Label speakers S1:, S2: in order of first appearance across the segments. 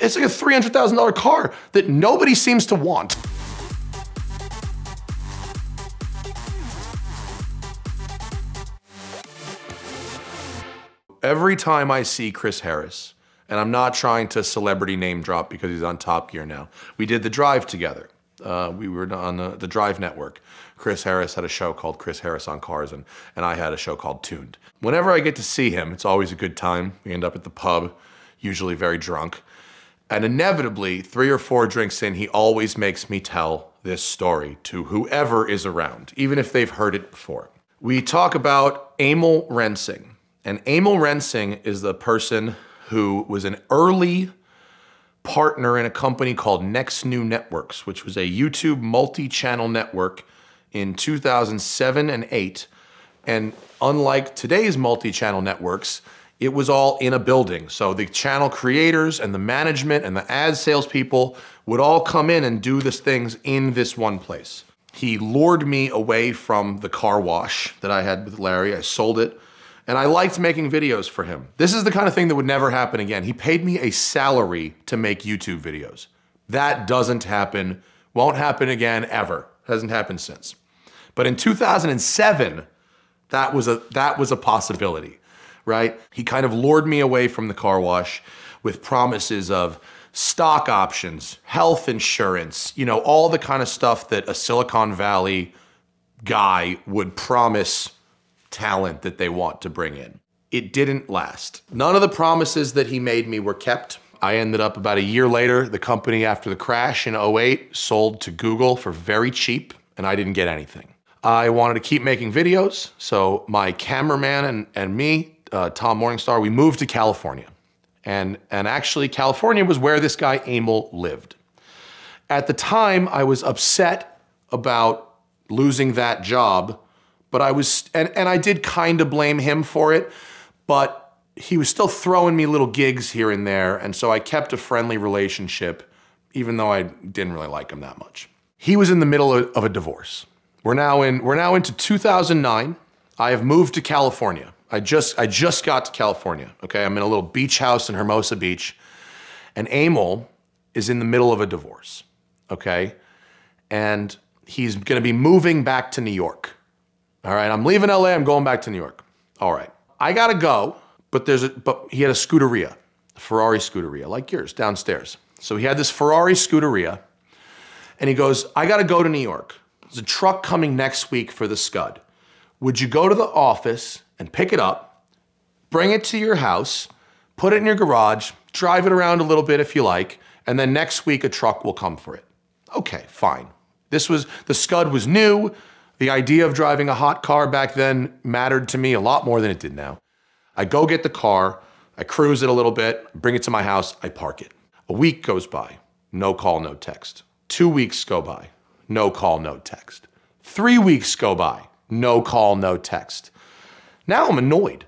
S1: It's like a $300,000 car that nobody seems to want. Every time I see Chris Harris, and I'm not trying to celebrity name drop because he's on Top Gear now. We did The Drive together. We were on the Drive network. Chris Harris had a show called Chris Harris on Cars, and I had a show called Tuned. Whenever I get to see him, it's always a good time. We end up at the pub, usually very drunk. And inevitably, 3 or 4 drinks in, he always makes me tell this story to whoever is around, even if they've heard it before. We talk about Emil Rensing. And Emil Rensing is the person who was an early partner in a company called Next New Networks, which was a YouTube multi-channel network in 2007 and 8. And unlike today's multi-channel networks, it was all in a building. So the channel creators and the management and the ad salespeople would all come in and do these things in this one place. He lured me away from the car wash that I had with Larry. I sold it. And I liked making videos for him. This is the kind of thing that would never happen again. He paid me a salary to make YouTube videos. That doesn't happen, won't happen again ever. Hasn't happened since. But in 2007, that was a possibility, right? He kind of lured me away from the car wash with promises of stock options, health insurance, you know, all the kind of stuff that a Silicon Valley guy would promise talent that they want to bring in. It didn't last. None of the promises that he made me were kept. I ended up about a year later, the company after the crash in 08 sold to Google for very cheap, and I didn't get anything. I wanted to keep making videos, so my cameraman and me, Tom Morningstar, we moved to California. And actually, California was where this guy Emil lived. At the time, I was upset about losing that job. But I was, and I did kind of blame him for it, but he was still throwing me little gigs here and there, and so I kept a friendly relationship, even though I didn't really like him that much. He was in the middle of a divorce. We're now into 2009. I have moved to California. I just got to California, okay? I'm in a little beach house in Hermosa Beach, and Emil is in the middle of a divorce, okay? And he's gonna be moving back to New York. All right, I'm leaving LA, I'm going back to New York. All right, I gotta go, but he had a Scuderia, a Ferrari Scuderia, like yours, downstairs. So he had this Ferrari Scuderia, and he goes, I gotta go to New York. There's a truck coming next week for the Scud. Would you go to the office and pick it up, bring it to your house, put it in your garage, drive it around a little bit if you like, and then next week a truck will come for it. Okay, fine. The Scud was new. The idea of driving a hot car back then mattered to me a lot more than it did now. I go get the car, I cruise it a little bit, bring it to my house, I park it. A week goes by, no call, no text. 2 weeks go by, no call, no text. 3 weeks go by, no call, no text. Now I'm annoyed.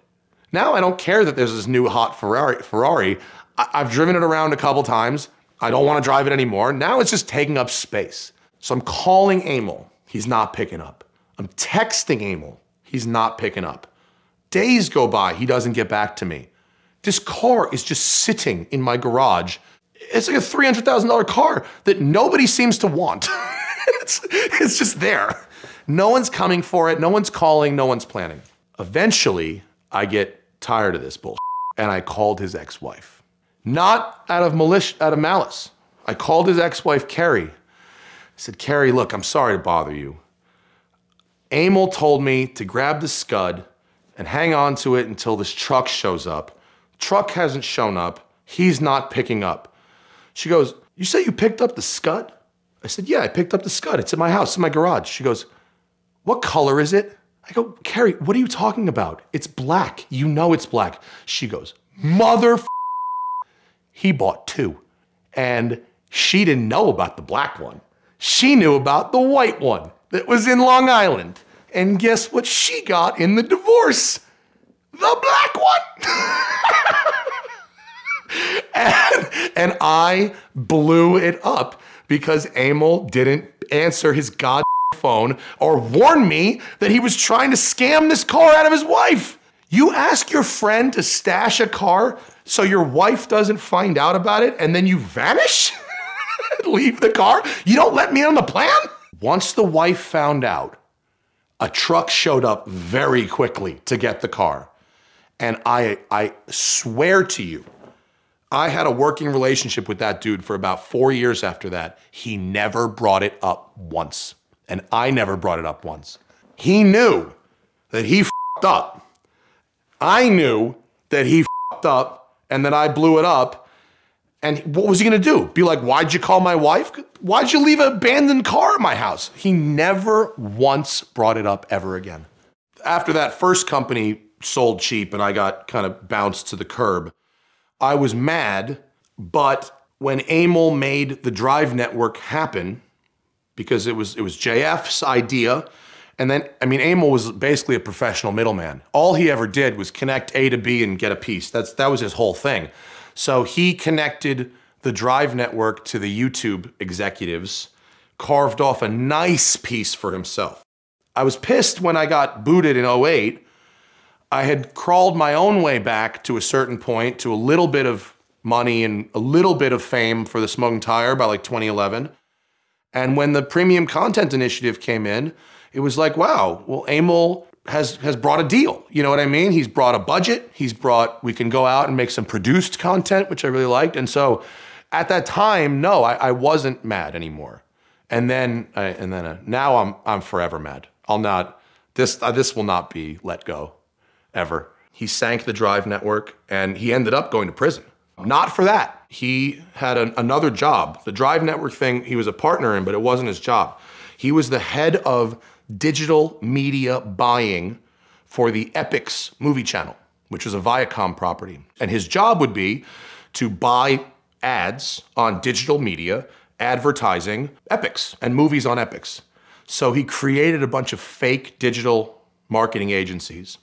S1: Now I don't care that there's this new hot Ferrari. I've driven it around a couple times. I don't want to drive it anymore. Now it's just taking up space. So I'm calling Emil. He's not picking up. I'm texting Emil. He's not picking up. Days go by, he doesn't get back to me. This car is just sitting in my garage. It's like a $300,000 car that nobody seems to want. it's just there. No one's coming for it, no one's calling, no one's planning. Eventually, I get tired of this bullshit, and I called his ex-wife. Not out of malice. I called his ex-wife, Carrie. I said, Carrie, look, I'm sorry to bother you. Emil told me to grab the Scud and hang on to it until this truck shows up. Truck hasn't shown up. He's not picking up. She goes, you say you picked up the Scud? I said, yeah, I picked up the Scud. It's in my house, in my garage. She goes, what color is it? I go, Carrie, what are you talking about? It's black. You know it's black. She goes, he bought 2. And she didn't know about the black one. She knew about the white one that was in Long Island. And guess what she got in the divorce? The black one. and I blew it up because Emil didn't answer his phone or warn me that he was trying to scam this car out of his wife. You ask your friend to stash a car So your wife doesn't find out about it and then you vanish? Leave the car? You don't let me on the plan? Once the wife found out, a truck showed up very quickly to get the car. And I swear to you, I had a working relationship with that dude for about 4 years after that. He never brought it up once. And I never brought it up once. He knew that he f***ed up. I knew that he f***ed up and that I blew it up. And what was he gonna do? Be like, why'd you call my wife? Why'd you leave an abandoned car at my house? He never once brought it up ever again. After that first company sold cheap and I got kind of bounced to the curb, I was mad, but when Emil made the Drive network happen, because it was JF's idea, and then, I mean, Emil was basically a professional middleman. All he ever did was connect A to B and get a piece. That was his whole thing. So he connected the Drive network to the YouTube executives, carved off a nice piece for himself. I was pissed when I got booted in 08. I had crawled my own way back to a certain point, to a little bit of money and a little bit of fame for the Smoking Tire by like 2011. And when the Premium Content Initiative came in, it was like, wow, well, Emil has brought a deal. You know what I mean? He's brought a budget. We can go out and make some produced content, which I really liked. And so at that time, no, I wasn't mad anymore. And then now I'm forever mad. This will not be let go. Ever. He sank the Drive network and he ended up going to prison. Not for that. He had another job. The Drive network thing, he was a partner in, but it wasn't his job. He was the head of digital media buying for the Epix movie channel, which was a Viacom property. And his job would be to buy ads on digital media, advertising Epix and movies on Epix. So he created a bunch of fake digital marketing agencies.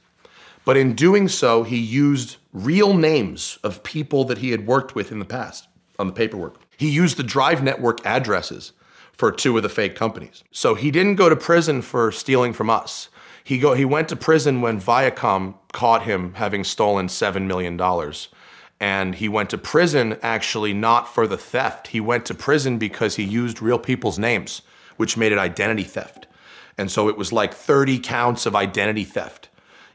S1: But in doing so, he used real names of people that he had worked with in the past on the paperwork. He used the Drive network addresses for 2 of the fake companies. So he didn't go to prison for stealing from us. He went to prison when Viacom caught him having stolen $7 million. And he went to prison actually not for the theft. He went to prison because he used real people's names, which made it identity theft. And so it was like 30 counts of identity theft.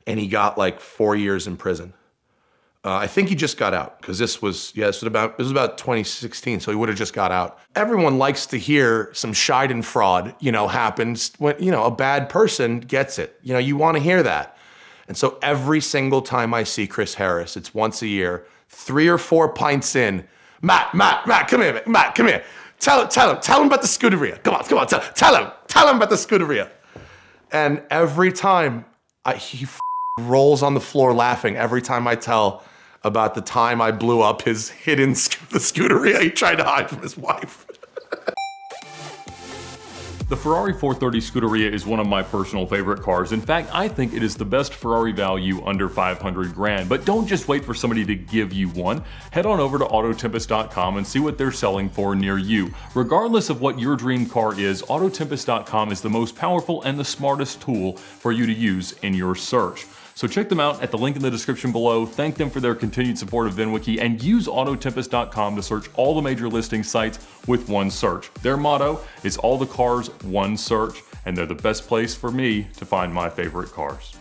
S1: And he got like 4 years in prison. I think he just got out because this was about 2016, so he would have just got out. Everyone likes to hear some Schadenfreude, happens when, a bad person gets it. You want to hear that. And so every single time I see Chris Harris, it's once a year, 3 or 4 pints in, Matt, come here, Matt, come here. Tell him about the Scuderia. Come on, tell him about the Scuderia. And every time he rolls on the floor laughing every time I tell about the time I blew up his hidden Scuderia he tried to hide from his wife.
S2: The Ferrari 430 Scuderia is one of my personal favorite cars. In fact, I think it is the best Ferrari value under 500 grand. But don't just wait for somebody to give you one. Head on over to AutoTempest.com and see what they're selling for near you. Regardless of what your dream car is, AutoTempest.com is the most powerful and the smartest tool for you to use in your search. So check them out at the link in the description below, thank them for their continued support of VINwiki, and use AutoTempest.com to search all the major listing sites with one search. Their motto is all the cars, one search, and they're the best place for me to find my favorite cars.